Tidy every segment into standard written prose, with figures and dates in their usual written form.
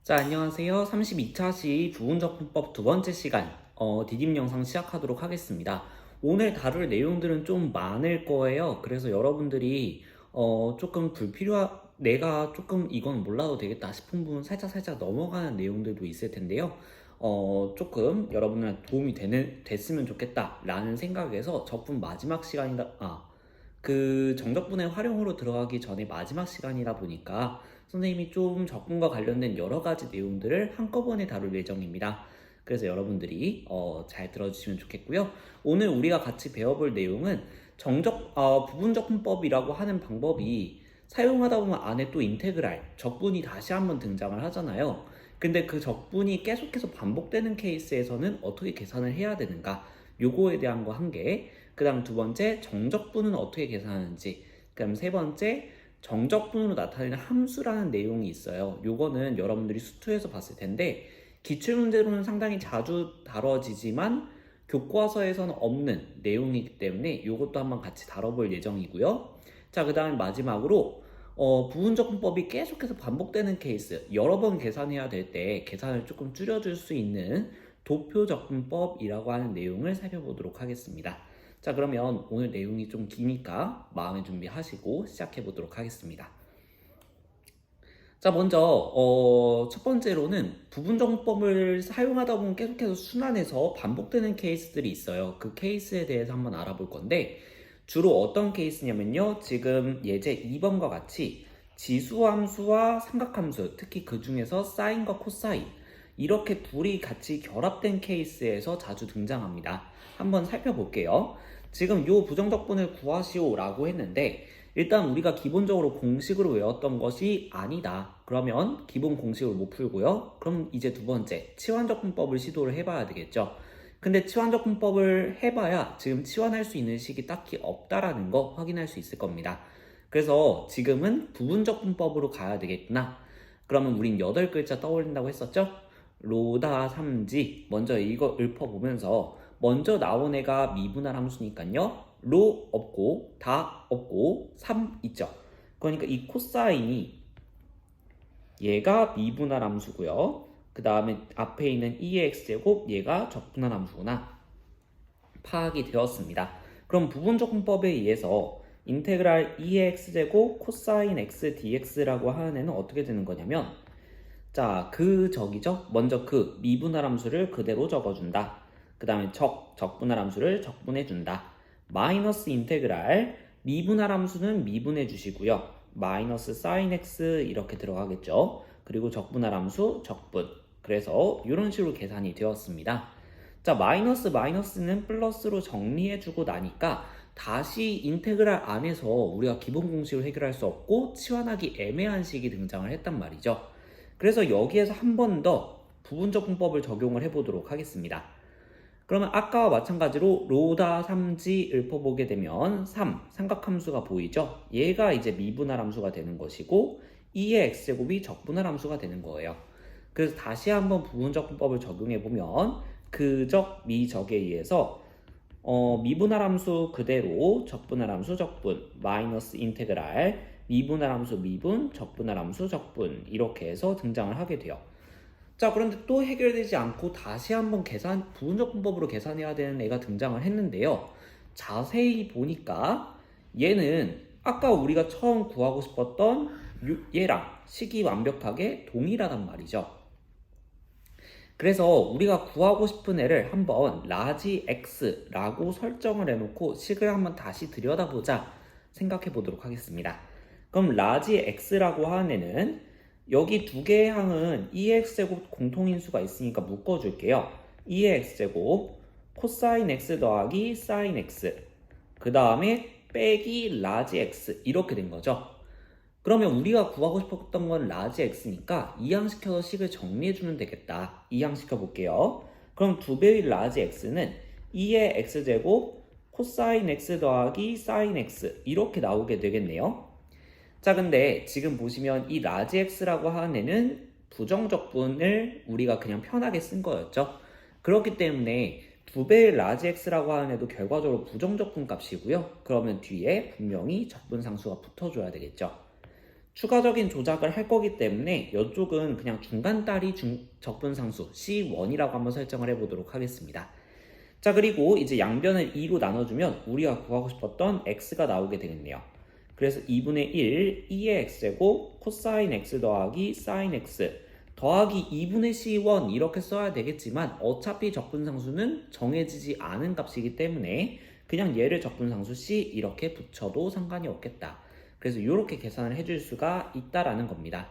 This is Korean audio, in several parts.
자, 안녕하세요. 32차 시 부분적분법 두 번째 시간, 디딤 영상 시작하도록 하겠습니다. 오늘 다룰 내용들은 좀 많을 거예요. 그래서 여러분들이, 조금 내가 조금 이건 몰라도 되겠다 싶은 부분 살짝 넘어가는 내용들도 있을 텐데요. 조금 여러분한테 됐으면 좋겠다라는 생각에서 적분 마지막 그 정적분의 활용으로 들어가기 전에 마지막 시간이다 보니까 선생님이 좀 적분과 관련된 여러 가지 내용들을 한꺼번에 다룰 예정입니다. 그래서 여러분들이 잘 들어주시면 좋겠고요. 오늘 우리가 같이 배워볼 내용은 부분적분법이라고 하는 방법이 사용하다 보면 안에 또 인테그랄, 적분이 다시 한번 등장을 하잖아요. 근데 그 적분이 계속해서 반복되는 케이스에서는 어떻게 계산을 해야 되는가? 요거에 대한 거 한 개, 그 다음 두 번째 정적분은 어떻게 계산하는지, 그 다음 세 번째 정적분으로 나타내는 함수라는 내용이 있어요. 요거는 여러분들이 수투에서 봤을 텐데 기출문제로는 상당히 자주 다뤄지지만 교과서에서는 없는 내용이기 때문에 요것도 한번 같이 다뤄볼 예정이고요. 자, 그 다음에 마지막으로 부분적분법이 계속해서 반복되는 케이스, 여러 번 계산해야 될 때 계산을 조금 줄여줄 수 있는 도표적분법이라고 하는 내용을 살펴보도록 하겠습니다. 자, 그러면 오늘 내용이 좀 기니까 마음의 준비하시고 시작해 보도록 하겠습니다. 자, 먼저 첫 번째로는 부분정법을 사용하다 보면 계속해서 순환해서 반복되는 케이스들이 있어요. 그 케이스에 대해서 한번 알아볼 건데 주로 어떤 케이스냐면요. 지금 예제 2번과 같이 지수함수와 삼각함수, 특히 그 중에서 사인과 코사인, 이렇게 둘이 같이 결합된 케이스에서 자주 등장합니다. 한번 살펴볼게요. 지금 요 부정적분을 구하시오라고 했는데 일단 우리가 기본적으로 공식으로 외웠던 것이 아니다. 그러면 기본 공식을 못 풀고요. 그럼 이제 두 번째, 치환적분법을 시도를 해봐야 되겠죠. 근데 치환적분법을 해봐야 지금 치환할 수 있는 식이 딱히 없다라는 거 확인할 수 있을 겁니다. 그래서 지금은 부분적분법으로 가야 되겠구나. 그러면 우린 8글자 떠올린다고 했었죠? 로다 삼지, 먼저 이거 읊어보면서 먼저 나온 애가 미분할 함수니까요. 로 없고 다 없고 3 있죠. 그러니까 이 코사인이 얘가 미분할 함수고요. 그 다음에 앞에 있는 2의 x제곱 얘가 적분할 함수구나. 파악이 되었습니다. 그럼 부분적분법에 의해서 인테그랄 2의 x제곱 코사인 x dx라고 하는 애는 어떻게 되는 거냐면 자, 먼저 그 미분할 함수를 그대로 적어준다. 그 다음에 적분할 함수를 적분해준다. 마이너스 인테그랄, 미분할 함수는 미분해 주시고요. 마이너스 사인 x 이렇게 들어가겠죠. 그리고 적분할 함수 적분. 그래서 이런 식으로 계산이 되었습니다. 자, 마이너스는 플러스로 정리해주고 나니까 다시 인테그랄 안에서 우리가 기본 공식을 해결할 수 없고 치환하기 애매한 식이 등장을 했단 말이죠. 그래서 여기에서 한 번 더 부분적분법을 적용을 해보도록 하겠습니다. 그러면 아까와 마찬가지로 로다 삼지 읊어보게 되면 삼각함수가 보이죠? 얘가 이제 미분할 함수가 되는 것이고 2의 x제곱이 적분할 함수가 되는 거예요. 그래서 다시 한번 부분적분법을 적용해보면 그적, 미적에 의해서 미분할 함수 그대로 적분할 함수 적분, 마이너스 인테그랄, 미분할 함수 미분, 적분할 함수 적분 이렇게 해서 등장을 하게 돼요. 자, 그런데 또 해결되지 않고 다시 한번 부분적분법으로 계산해야 되는 애가 등장을 했는데요. 자세히 보니까 얘는 아까 우리가 처음 구하고 싶었던 얘랑 식이 완벽하게 동일하단 말이죠. 그래서 우리가 구하고 싶은 애를 한번 라지 x라고 설정을 해놓고 식을 한번 다시 들여다보자 생각해 보도록 하겠습니다. 그럼 라지 x라고 하는 애는 여기 두 개의 항은 2x제곱 공통인수가 있으니까 묶어줄게요. 2의 x제곱 코사인 x 더하기 사인 x 그 다음에 빼기 라지 x 이렇게 된 거죠. 그러면 우리가 구하고 싶었던 건 라지 x니까 이항시켜서 식을 정리해주면 되겠다. 이항시켜 볼게요. 그럼 2배의 라지 x는 2의 x제곱 코사인 x 더하기 사인 x 이렇게 나오게 되겠네요. 자, 근데 지금 보시면 이 라지 x라고 하는 애는 부정적분을 우리가 그냥 편하게 쓴 거였죠. 그렇기 때문에 2배의 라지 x라고 하는 애도 결과적으로 부정적분 값이고요. 그러면 뒤에 분명히 적분상수가 붙어줘야 되겠죠. 추가적인 조작을 할 거기 때문에 이쪽은 그냥 중간다리 적분상수 C1이라고 한번 설정을 해보도록 하겠습니다. 자, 그리고 이제 양변을 2로 나눠주면 우리가 구하고 싶었던 x가 나오게 되겠네요. 그래서 2분의 1 2의 x제곱 코사인 x 더하기 사인 x 더하기 2분의 c1 이렇게 써야 되겠지만 어차피 적분상수는 정해지지 않은 값이기 때문에 그냥 얘를 적분상수 c 이렇게 붙여도 상관이 없겠다. 그래서 이렇게 계산을 해줄 수가 있다라는 겁니다.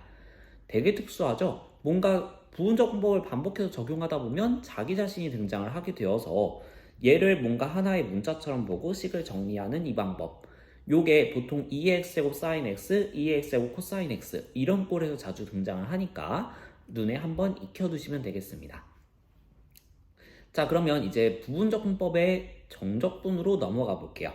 되게 특수하죠? 뭔가 부분적분법을 반복해서 적용하다 보면 자기 자신이 등장을 하게 되어서 얘를 뭔가 하나의 문자처럼 보고 식을 정리하는 이 방법. 요게 보통 2x제곱 사인 x, 2x제곱 코사인 x 이런 꼴에서 자주 등장을 하니까 눈에 한번 익혀두시면 되겠습니다. 자, 그러면 이제 부분적분법의 정적분으로 넘어가 볼게요.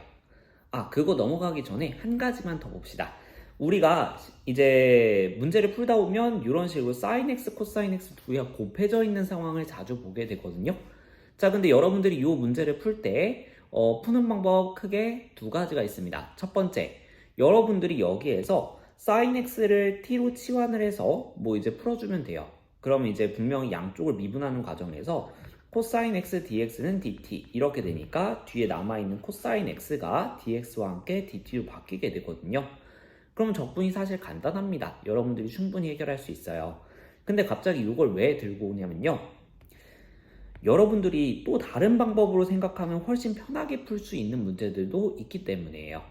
그거 넘어가기 전에 한 가지만 더 봅시다. 우리가 이제 문제를 풀다 보면 이런 식으로 sin x, cosine x 두 개가 곱해져 있는 상황을 자주 보게 되거든요. 자, 근데 여러분들이 이 문제를 풀 때 푸는 방법 크게 두 가지가 있습니다. 첫 번째, 여러분들이 여기에서 sin x를 t로 치환을 해서 뭐 이제 풀어주면 돼요. 그러면 이제 분명히 양쪽을 미분하는 과정에서 코사인 x dx는 dt 이렇게 되니까 뒤에 남아있는 코사인 x가 dx와 함께 dt로 바뀌게 되거든요. 그럼 적분이 사실 간단합니다. 여러분들이 충분히 해결할 수 있어요. 근데 갑자기 이걸 왜 들고 오냐면요. 여러분들이 또 다른 방법으로 생각하면 훨씬 편하게 풀 수 있는 문제들도 있기 때문이에요.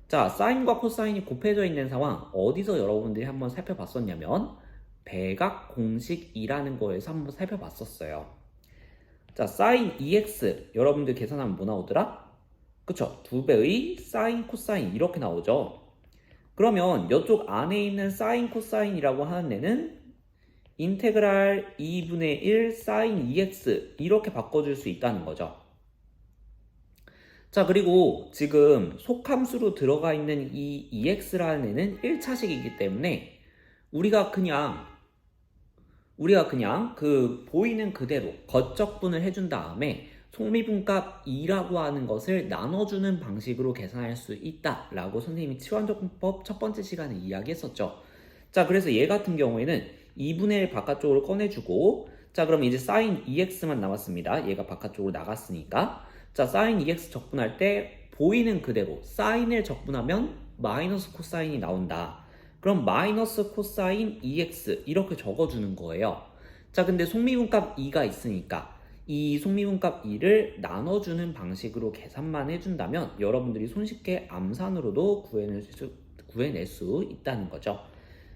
자, 사인과 코사인이 곱해져 있는 상황 어디서 여러분들이 한번 살펴봤었냐면 배각 공식이라는 거에서 한번 살펴봤었어요. 자, sin 2x 여러분들 계산하면 뭐 나오더라? 그쵸? 2배의 sin, 코사인 이렇게 나오죠. 그러면 이쪽 안에 있는 sin, 코사인이라고 하는 애는 인테그랄 2분의 1 sin 2x 이렇게 바꿔줄 수 있다는 거죠. 자, 그리고 지금 속함수로 들어가 있는 이 2x라는 애는 1차식이기 때문에 우리가 그냥 그 보이는 그대로 겉적분을 해준 다음에 속미분값 2라고 하는 것을 나눠주는 방식으로 계산할 수 있다라고 선생님이 치환적분법 첫 번째 시간에 이야기했었죠. 자, 그래서 얘 같은 경우에는 2분의 1 바깥쪽으로 꺼내주고, 자, 그럼 이제 sin 2x만 남았습니다. 얘가 바깥쪽으로 나갔으니까. 자, sin 2x 적분할 때 보이는 그대로 sin을 적분하면 마이너스 코사인이 나온다. 그럼 마이너스 코사인 2x 이렇게 적어주는 거예요. 자, 근데 속미분값 2가 있으니까 이 속미분값 2를 나눠주는 방식으로 계산만 해준다면 여러분들이 손쉽게 암산으로도 구해낼 수 있다는 거죠.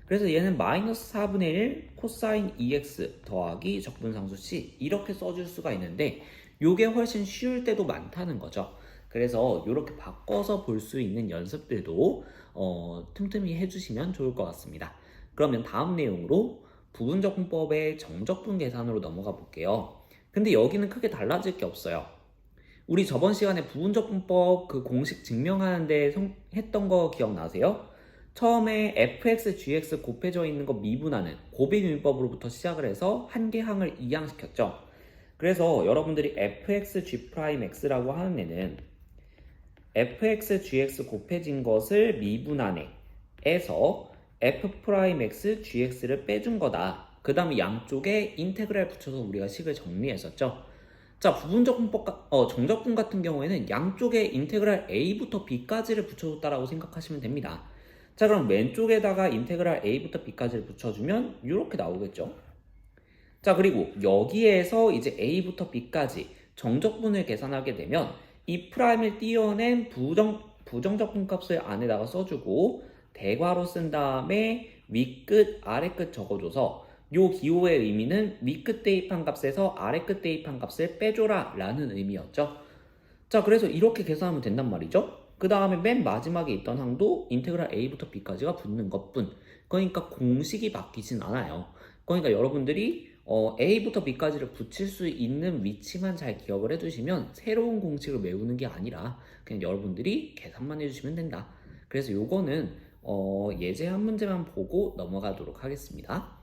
그래서 얘는 마이너스 4분의 1 코사인 2x 더하기 적분상수 c 이렇게 써줄 수가 있는데 요게 훨씬 쉬울 때도 많다는 거죠. 그래서 이렇게 바꿔서 볼 수 있는 연습들도 틈틈이 해주시면 좋을 것 같습니다. 그러면 다음 내용으로 부분적분법의 정적분 계산으로 넘어가 볼게요. 근데 여기는 크게 달라질 게 없어요. 우리 저번 시간에 부분적분법 그 공식 증명하는데 했던 거 기억나세요? 처음에 fx, gx 곱해져 있는 거 미분하는 고비밀법으로부터 시작을 해서 한 개 항을 이항시켰죠. 그래서 여러분들이 fx, g'x라고 하는 애는 fx, gx 곱해진 것을 미분한 애에서 f'x, gx를 빼준 거다. 그 다음에 양쪽에 인테그랄 붙여서 우리가 식을 정리했었죠. 자, 정적분 같은 경우에는 양쪽에 인테그랄 a부터 b까지를 붙여줬다라고 생각하시면 됩니다. 자, 그럼 왼쪽에다가 인테그랄 a부터 b까지를 붙여주면 이렇게 나오겠죠. 자, 그리고 여기에서 이제 a부터 b까지 정적분을 계산하게 되면 이 프라임을 띄어낸 부정적분 값을 안에다가 써주고 대괄호 쓴 다음에 윗끝, 아래끝 적어줘서 요 기호의 의미는 윗끝 대입한 값에서 아래끝 대입한 값을 빼줘라 라는 의미였죠. 자, 그래서 이렇게 계산하면 된단 말이죠. 그 다음에 맨 마지막에 있던 항도 인테그랄 a부터 b까지가 붙는 것뿐. 그러니까 공식이 바뀌진 않아요. 그러니까 여러분들이 a부터 b까지를 붙일 수 있는 위치만 잘 기억을 해주시면 새로운 공식을 외우는 게 아니라 그냥 여러분들이 계산만 해주시면 된다. 그래서 요거는 예제 한 문제만 보고 넘어가도록 하겠습니다.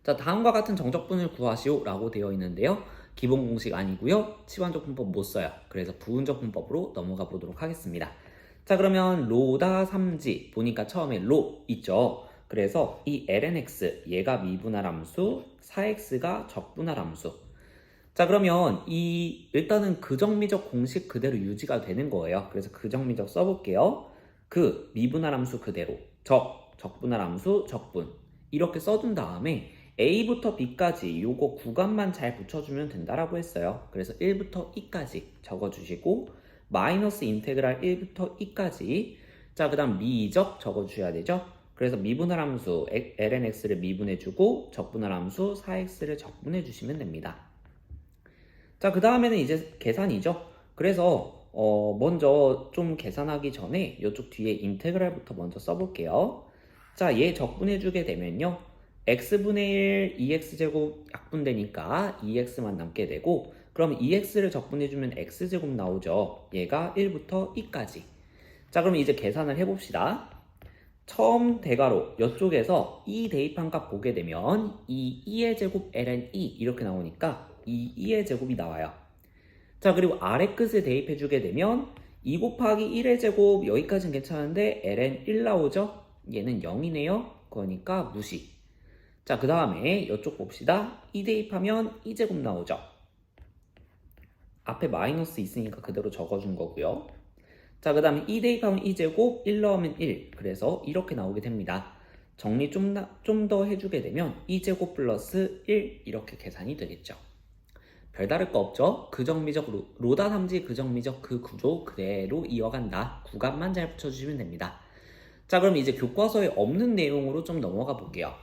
자, 다음과 같은 정적분을 구하시오 라고 되어 있는데요. 기본 공식 아니고요. 치환적분법 못 써요. 그래서 부분적분법으로 넘어가 보도록 하겠습니다. 자, 그러면 로다 3지 보니까 처음에 로 있죠. 그래서 이 lnx 얘가 미분할 함수, 4x가 적분할 함수. 자, 그러면 이 일단은 그정미적 공식 그대로 유지가 되는 거예요. 그래서 그정미적 써볼게요. 그 미분할 함수 그대로 적분할 함수 적분 이렇게 써둔 다음에 A부터 B까지 요거 구간만 잘 붙여주면 된다라고 했어요. 그래서 1부터 2까지 적어주시고 마이너스 인테그랄 1부터 2까지 자, 그 다음 미적 적어주셔야 되죠. 그래서 미분할 함수 lnx를 미분해주고 적분할 함수 4x를 적분해주시면 됩니다. 자, 그 다음에는 이제 계산이죠. 그래서 먼저 좀 계산하기 전에 이쪽 뒤에 인테그랄부터 먼저 써볼게요. 자, 얘 적분해주게 되면요. x분의 1, 2x제곱 약분되니까 2x만 남게 되고 그럼 2x를 적분해주면 x제곱 나오죠. 얘가 1부터 2까지. 자, 그럼 이제 계산을 해봅시다. 처음 대괄호 이쪽에서 이 대입한 값 보게 되면 이 2의 제곱 ln 2 이렇게 나오니까 이 2의 제곱이 나와요. 자, 그리고 아래 끝에 대입해주게 되면 2 곱하기 1의 제곱 여기까지는 괜찮은데 ln 1 나오죠? 얘는 0이네요. 그러니까 무시. 자, 그 다음에 이쪽 봅시다. 2 대입하면 2제곱 나오죠? 앞에 마이너스 있으니까 그대로 적어준 거고요. 자, 그 다음에 2 대입하면 2제곱, 1 넣으면 1. 그래서 이렇게 나오게 됩니다. 정리 좀 더 해주게 되면 2제곱 플러스 1 이렇게 계산이 되겠죠. 별다를 거 없죠? 그정미적 로다 3지 그정미적 그 구조 그대로 이어간다. 구간만 잘 붙여주시면 됩니다. 자, 그럼 이제 교과서에 없는 내용으로 좀 넘어가 볼게요.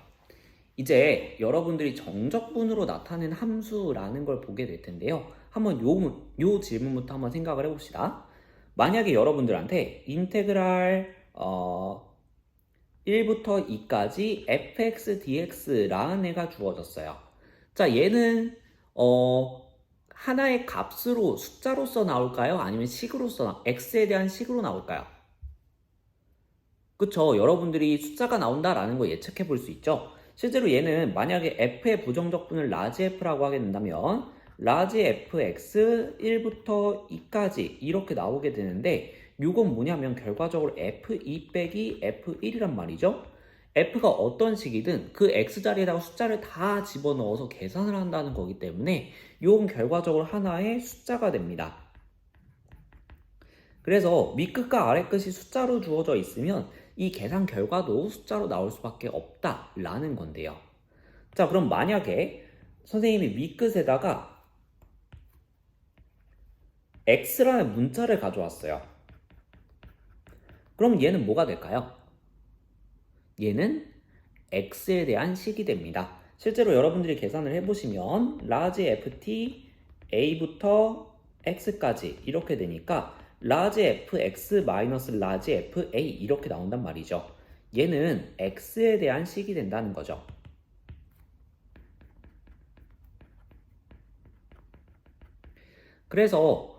이제 여러분들이 정적분으로 나타낸 함수라는 걸 보게 될 텐데요. 한번 요 질문부터 한번 생각을 해봅시다. 만약에 여러분들한테 인테그랄 1부터 2까지 fx dx라는 애가 주어졌어요. 자, 얘는 하나의 값으로 숫자로서 나올까요? 아니면 식으로서 x에 대한 식으로 나올까요? 그쵸? 여러분들이 숫자가 나온다라는 거 예측해 볼 수 있죠? 실제로 얘는 만약에 f의 부정적분을 라지 f라고 하게 된다면 라지 fx 1부터 2까지 이렇게 나오게 되는데 이건 뭐냐면 결과적으로 f2 빼기 f1이란 말이죠. f가 어떤 식이든 그 x자리에다가 숫자를 다 집어넣어서 계산을 한다는 거기 때문에 이건 결과적으로 하나의 숫자가 됩니다. 그래서 밑끝과 아래끝이 숫자로 주어져 있으면 이 계산 결과도 숫자로 나올 수밖에 없다라는 건데요. 자, 그럼 만약에 선생님이 밑끝에다가 x라는 문자를 가져왔어요. 그럼 얘는 뭐가 될까요? 얘는 x에 대한 식이 됩니다. 실제로 여러분들이 계산을 해보시면 라지 ft a부터 x까지 이렇게 되니까 라지 fx 마이너스 라지 fa 이렇게 나온단 말이죠. 얘는 x에 대한 식이 된다는 거죠. 그래서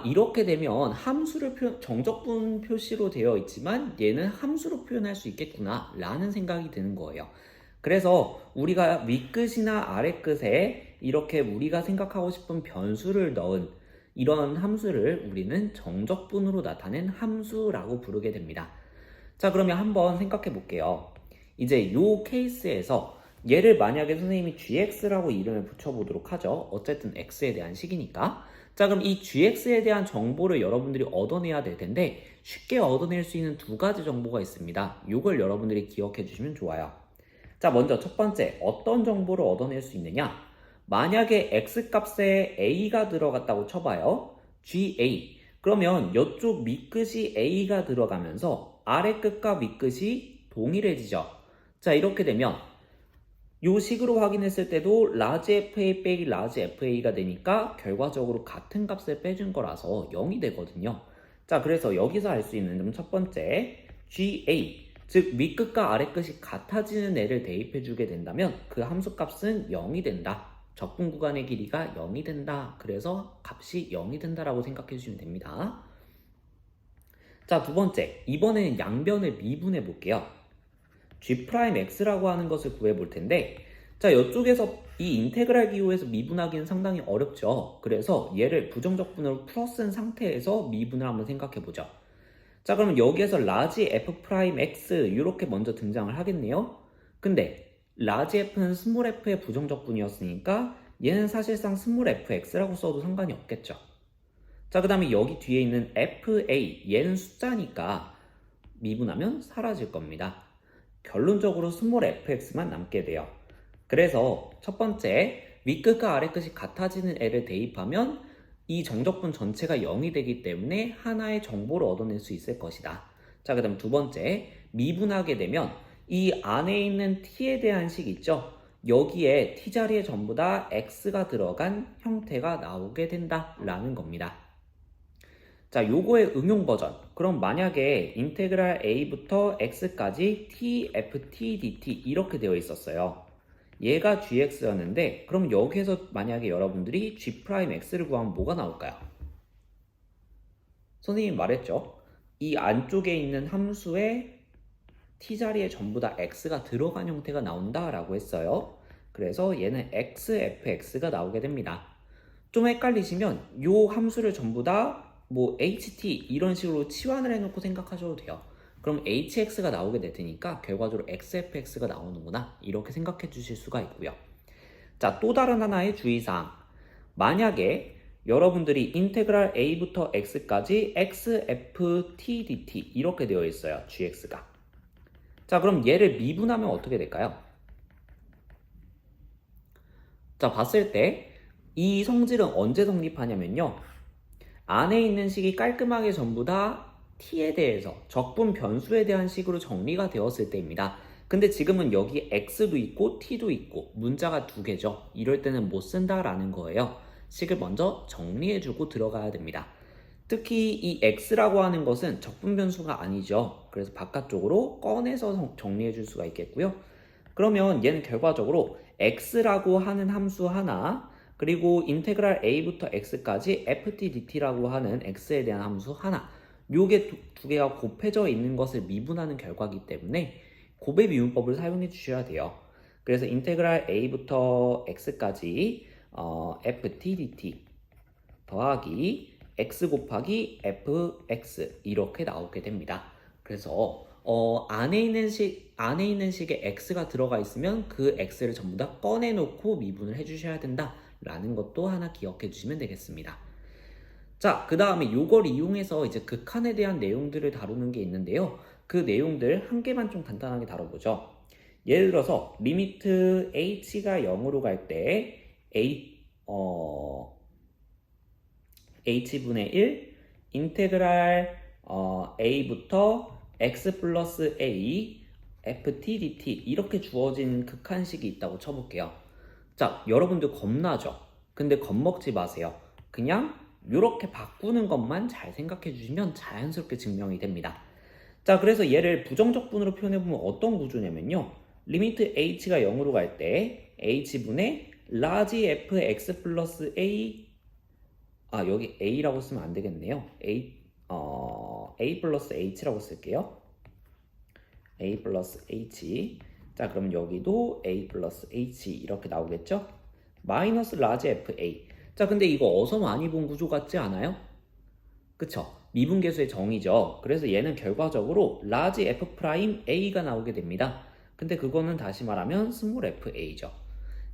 이렇게 되면 함수를 정적분 표시로 되어 있지만 얘는 함수로 표현할 수 있겠구나 라는 생각이 드는 거예요. 그래서 우리가 윗끝이나 아래끝에 이렇게 우리가 생각하고 싶은 변수를 넣은 이런 함수를 우리는 정적분으로 나타낸 함수라고 부르게 됩니다. 자, 그러면 한번 생각해 볼게요. 이제 이 케이스에서 얘를 만약에 선생님이 gx라고 이름을 붙여보도록 하죠. 어쨌든 x에 대한 식이니까. 자, 그럼 이 gx에 대한 정보를 여러분들이 얻어내야 될 텐데 쉽게 얻어낼 수 있는 두 가지 정보가 있습니다. 이걸 여러분들이 기억해 주시면 좋아요. 자, 먼저 첫 번째, 어떤 정보를 얻어낼 수 있느냐? 만약에 x값에 a가 들어갔다고 쳐봐요. ga. 그러면 이쪽 밑끝이 a가 들어가면서 아래끝과 밑끝이 동일해지죠. 자, 이렇게 되면 이 식으로 확인했을 때도 라지 fa 빼기 라지 fa가 되니까 결과적으로 같은 값을 빼준 거라서 0이 되거든요. 자, 그래서 여기서 알 수 있는 점 첫 번째, ga, 즉 밑끝과 아래끝이 같아지는 애를 대입해 주게 된다면 그 함수 값은 0이 된다. 적분 구간의 길이가 0이 된다. 그래서 값이 0이 된다라고 생각해 주시면 됩니다. 자, 두 번째, 이번에는 양변을 미분해 볼게요. g'x라고 하는 것을 구해 볼 텐데, 자, 이쪽에서 이 인테그랄 기호에서 미분하기는 상당히 어렵죠. 그래서 얘를 부정적분으로 풀어쓴 상태에서 미분을 한번 생각해 보죠. 자, 그러면 여기에서 라지 f 프라임 x 이렇게 먼저 등장을 하겠네요. 근데 라지 f는 스몰 f의 부정적분이었으니까 얘는 사실상 스몰 fx라고 써도 상관이 없겠죠. 자, 그 다음에 여기 뒤에 있는 fa, 얘는 숫자니까 미분하면 사라질 겁니다. 결론적으로 스몰 fx만 남게 돼요. 그래서 첫 번째, 윗끝과 아래끝이 같아지는 애를 대입하면 이 정적분 전체가 0이 되기 때문에 하나의 정보를 얻어낼 수 있을 것이다. 자, 그 다음 두 번째, 미분하게 되면 이 안에 있는 t에 대한 식 있죠? 여기에 t자리에 전부 다 x가 들어간 형태가 나오게 된다라는 겁니다. 자, 요거의 응용 버전. 그럼 만약에 인테그랄 a부터 x까지 t, f, t, dt 이렇게 되어 있었어요. 얘가 gx였는데 그럼 여기에서 만약에 여러분들이 g'x를 구하면 뭐가 나올까요? 선생님이 말했죠. 이 안쪽에 있는 함수에 t자리에 전부 다 x가 들어간 형태가 나온다라고 했어요. 그래서 얘는 xfx가 나오게 됩니다. 좀 헷갈리시면 요 함수를 전부 다 뭐 ht 이런 식으로 치환을 해놓고 생각하셔도 돼요. 그럼 hx가 나오게 될 테니까 결과적으로 xfx가 나오는구나 이렇게 생각해 주실 수가 있고요. 자, 또 다른 하나의 주의사항. 만약에 여러분들이 인테그랄 a부터 x까지 xft dt 이렇게 되어 있어요. gx가. 자, 그럼 얘를 미분하면 어떻게 될까요? 자, 봤을 때 이 성질은 언제 성립하냐면요. 안에 있는 식이 깔끔하게 전부 다 t에 대해서 적분 변수에 대한 식으로 정리가 되었을 때입니다. 근데 지금은 여기 x도 있고 t도 있고 문자가 두 개죠. 이럴 때는 못 쓴다라는 거예요. 식을 먼저 정리해주고 들어가야 됩니다. 특히 이 x라고 하는 것은 적분 변수가 아니죠. 그래서 바깥쪽으로 꺼내서 정리해줄 수가 있겠고요. 그러면 얘는 결과적으로 x라고 하는 함수 하나, 그리고 인테그랄 a부터 x까지 ftdt라고 하는 x에 대한 함수 하나, 요게 두 개가 곱해져 있는 것을 미분하는 결과이기 때문에 곱의 미분법을 사용해 주셔야 돼요. 그래서 인테그랄 a부터 x까지 ftdt 더하기 x 곱하기 fx 이렇게 나오게 됩니다. 그래서 안에 있는 식에 x가 들어가 있으면 그 x를 전부 다 꺼내놓고 미분을 해주셔야 된다라는 것도 하나 기억해 주시면 되겠습니다. 자, 그 다음에 요걸 이용해서 이제 극한에 대한 내용들을 다루는 게 있는데요. 그 내용들 한 개만 좀 간단하게 다뤄보죠. 예를 들어서 리미트 h가 0으로 갈 때 h분의 1 인테그랄 a부터 x 플러스 a ft dt 이렇게 주어진 극한식이 있다고 쳐볼게요. 자, 여러분들 겁나죠? 근데 겁먹지 마세요. 그냥 이렇게 바꾸는 것만 잘 생각해 주시면 자연스럽게 증명이 됩니다. 자, 그래서 얘를 부정적분으로 표현해보면 어떤 구조냐면요. 리미트 h가 0으로 갈 때 h분의 라지 f x 플러스 a 여기 a라고 쓰면 안 되겠네요. a 플러스 h라고 쓸게요. a 플러스 h. 자, 그럼 여기도 a 플러스 h 이렇게 나오겠죠? 마이너스 라지 fa. 자, 근데 이거 어서 많이 본 구조 같지 않아요? 그쵸? 미분계수의 정의죠. 그래서 얘는 결과적으로 라지 f 프라임 a가 나오게 됩니다. 근데 그거는 다시 말하면 스몰 fa죠.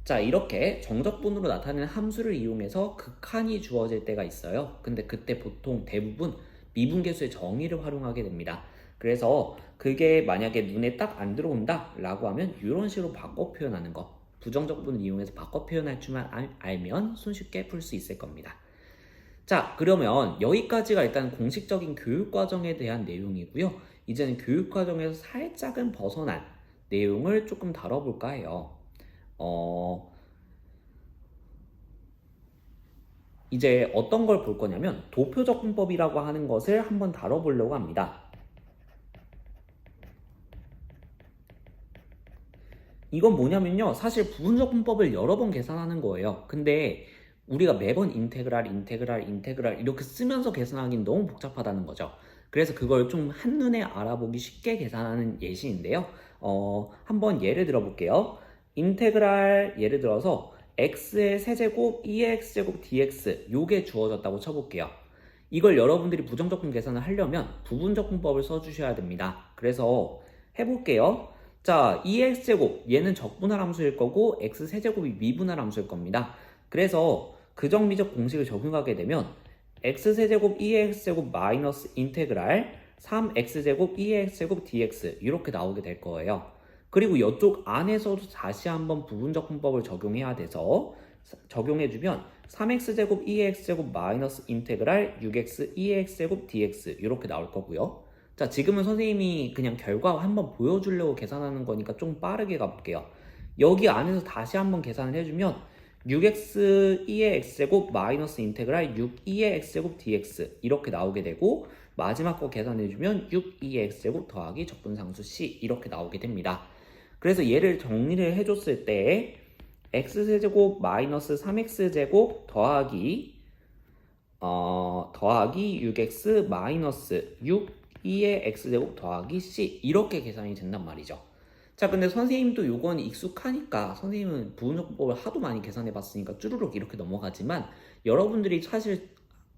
자, 이렇게 정적분으로 나타내는 함수를 이용해서 극한이 주어질 때가 있어요. 근데 그때 보통 대부분 미분계수의 정의를 활용하게 됩니다. 그래서 그게 만약에 눈에 딱 안 들어온다 라고 하면 이런 식으로 바꿔 표현하는 거, 부정적분을 이용해서 바꿔 표현할 줄만 알면 손쉽게 풀 수 있을 겁니다. 자, 그러면 여기까지가 일단 공식적인 교육과정에 대한 내용이고요. 이제는 교육과정에서 살짝은 벗어난 내용을 조금 다뤄볼까 해요. 이제 어떤 걸 볼 거냐면 도표적분법이라고 하는 것을 한번 다뤄보려고 합니다. 이건 뭐냐면요. 사실 부분적분법을 여러 번 계산하는 거예요. 근데 우리가 매번 인테그랄 이렇게 쓰면서 계산하기는 너무 복잡하다는 거죠. 그래서 그걸 좀 한눈에 알아보기 쉽게 계산하는 예시인데요. 한번 예를 들어볼게요. 인테그랄 예를 들어서 x의 세제곱 2의 x제곱 dx 요게 주어졌다고 쳐볼게요. 이걸 여러분들이 부정적분 계산을 하려면 부분적분법을 써주셔야 됩니다. 그래서 해볼게요. 자, 2x제곱 얘는 적분할 함수일 거고 x세제곱이 미분할 함수일 겁니다. 그래서 그 정리적 공식을 적용하게 되면 x세제곱 2x제곱 마이너스 인테그랄 3x제곱 2x제곱 dx 이렇게 나오게 될 거예요. 그리고 이쪽 안에서도 다시 한번 부분적분법을 적용해야 돼서 적용해주면 3x제곱 2x제곱 마이너스 인테그랄 6x 2x제곱 dx 이렇게 나올 거고요. 자, 지금은 선생님이 그냥 결과 한번 보여주려고 계산하는 거니까 좀 빠르게 가볼게요. 여기 안에서 다시 한번 계산을 해주면 6x 2의 x제곱 마이너스 인테그랄 6 2의 x제곱 dx 이렇게 나오게 되고 마지막 거 계산해주면 6 2의 x제곱 더하기 적분상수 c 이렇게 나오게 됩니다. 그래서 얘를 정리를 해줬을 때 x세제곱 마이너스 3x제곱 더하기 6x 마이너스 6 2의 x제곱 더하기 c 이렇게 계산이 된단 말이죠. 자, 근데 선생님도 요건 익숙하니까 선생님은 부분적분법을 하도 많이 계산해 봤으니까 쭈루룩 이렇게 넘어가지만 여러분들이 사실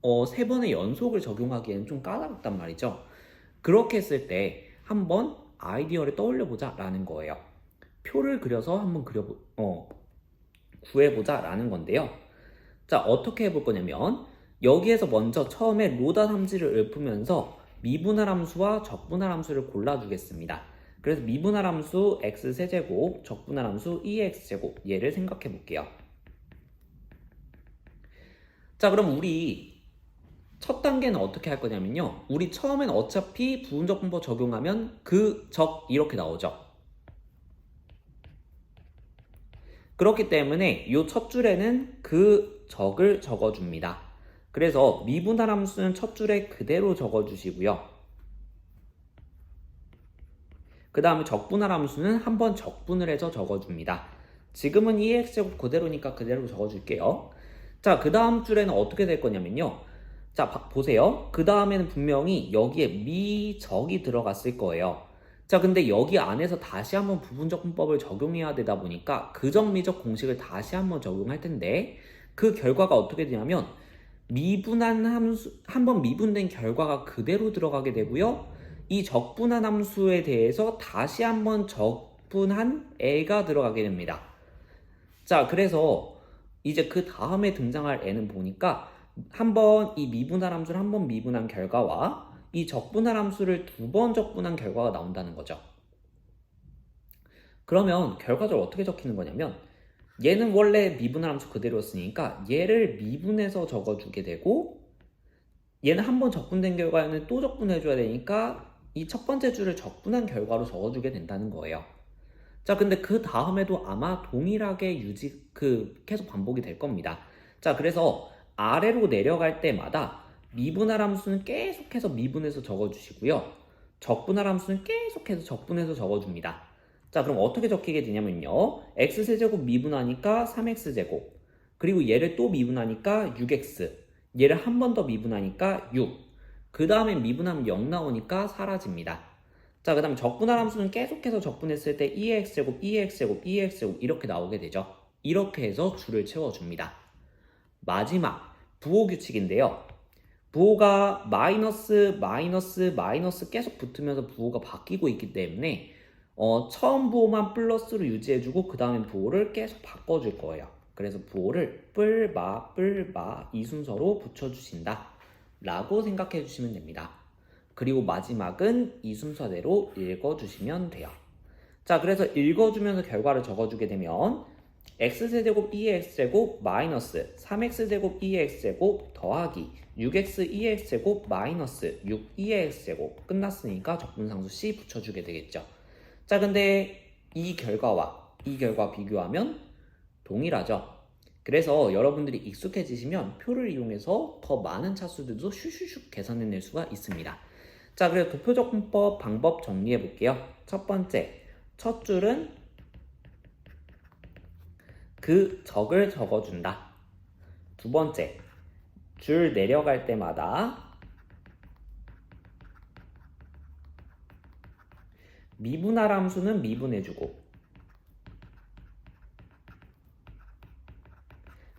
3번의 연속을 적용하기에는 좀 까다롭단 말이죠. 그렇게 했을 때 한번 아이디어를 떠올려 보자 라는 거예요. 표를 그려서 한번 구해보자 라는 건데요. 자, 어떻게 해볼 거냐면 여기에서 먼저 처음에 로다 함수를 읊으면서 미분할 함수와 적분할 함수를 골라주겠습니다. 그래서 미분할 함수 x세제곱, 적분할 함수 2x제곱 얘를 생각해 볼게요. 자, 그럼 우리 첫 단계는 어떻게 할 거냐면요. 우리 처음엔 어차피 부분적분법 적용하면 그 적 이렇게 나오죠. 그렇기 때문에 이 첫 줄에는 그 적을 적어줍니다. 그래서 미분할 함수는 첫 줄에 그대로 적어주시고요. 그 다음에 적분할 함수는 한번 적분을 해서 적어줍니다. 지금은 2x제곱 그대로니까 그대로 적어줄게요. 자, 그 다음 줄에는 어떻게 될 거냐면요. 자, 보세요. 그 다음에는 분명히 여기에 미적이 들어갔을 거예요. 자, 근데 여기 안에서 다시 한번 부분적분법을 적용해야 되다 보니까 그정미적 공식을 다시 한번 적용할 텐데 그 결과가 어떻게 되냐면 미분한 함수, 한번 미분된 결과가 그대로 들어가게 되고요. 이 적분한 함수에 대해서 다시 한번 적분한 애가 들어가게 됩니다. 자, 그래서 이제 그 다음에 등장할 애는 보니까 한번 이 미분할 함수를 한번 미분한 결과와 이 적분할 함수를 2번 적분한 결과가 나온다는 거죠. 그러면 결과적으로 어떻게 적히는 거냐면 얘는 원래 미분할 함수 그대로였으니까 얘를 미분해서 적어주게 되고 얘는 한번 적분된 결과에는 또 적분해줘야 되니까 이 첫 번째 줄을 적분한 결과로 적어주게 된다는 거예요. 자, 근데 그 다음에도 아마 동일하게 계속 반복이 될 겁니다. 자, 그래서 아래로 내려갈 때마다 미분할 함수는 계속해서 미분해서 적어주시고요. 적분할 함수는 계속해서 적분해서 적어줍니다. 자, 그럼 어떻게 적히게 되냐면요. x세제곱 미분하니까 3x제곱. 그리고 얘를 또 미분하니까 6x. 얘를 한 번 더 미분하니까 6. 그 다음에 미분하면 0 나오니까 사라집니다. 자, 그 다음 적분할 함수는 계속해서 적분했을 때 2x제곱, 2x제곱, 2x제곱 이렇게 나오게 되죠. 이렇게 해서 줄을 채워줍니다. 마지막 부호 규칙인데요. 부호가 마이너스 계속 붙으면서 부호가 바뀌고 있기 때문에 처음 부호만 플러스로 유지해주고 그 다음에 부호를 계속 바꿔줄 거예요. 그래서 부호를 뿔마 이 순서로 붙여주신다 라고 생각해 주시면 됩니다. 그리고 마지막은 이 순서대로 읽어주시면 돼요. 자, 그래서 읽어주면서 결과를 적어주게 되면 x세제곱 2x제곱 마이너스 3x제곱 2x제곱 더하기 6x 2x제곱 마이너스 6 2x제곱 끝났으니까 적분상수 c 붙여주게 되겠죠. 자, 근데 이 결과와 이 결과 비교하면 동일하죠. 그래서 여러분들이 익숙해지시면 표를 이용해서 더 많은 차수들도 슈슈슉 계산해낼 수가 있습니다. 자, 그래서 도표적분법 방법 정리해 볼게요. 첫 번째, 첫 줄은 그 적을 적어준다. 두 번째, 줄 내려갈 때마다 미분할 함수는 미분해주고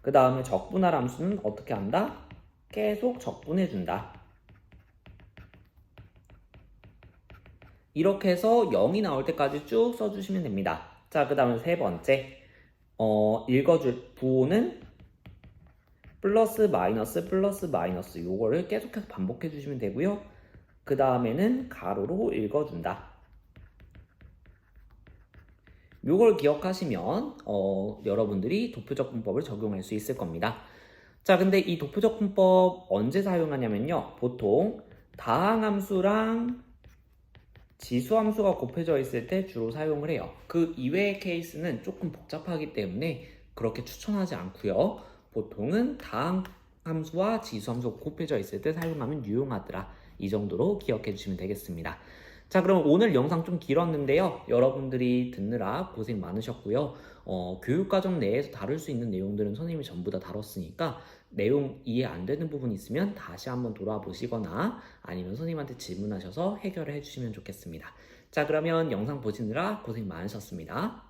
그 다음에 적분할 함수는 어떻게 한다? 계속 적분해준다. 이렇게 해서 0이 나올 때까지 쭉 써주시면 됩니다. 자, 그 다음에 세 번째, 읽어줄 부호는 플러스 마이너스 요거를 계속해서 반복해 주시면 되고요. 그 다음에는 가로로 읽어준다. 요걸 기억하시면 여러분들이 도표적분법을 적용할 수 있을 겁니다. 자, 근데 이 도표적분법 언제 사용하냐면요. 보통 다항함수랑 지수함수가 곱해져 있을 때 주로 사용을 해요. 그 이외의 케이스는 조금 복잡하기 때문에 그렇게 추천하지 않고요. 보통은 다항함수와 지수함수가 곱해져 있을 때 사용하면 유용하더라. 이 정도로 기억해 주시면 되겠습니다. 자, 그럼 오늘 영상 좀 길었는데요. 여러분들이 듣느라 고생 많으셨고요. 교육과정 내에서 다룰 수 있는 내용들은 선생님이 전부 다 다뤘으니까 내용 이해 안 되는 부분 있으면 다시 한번 돌아보시거나 아니면 선생님한테 질문하셔서 해결을 해주시면 좋겠습니다. 자, 그러면 영상 보시느라 고생 많으셨습니다.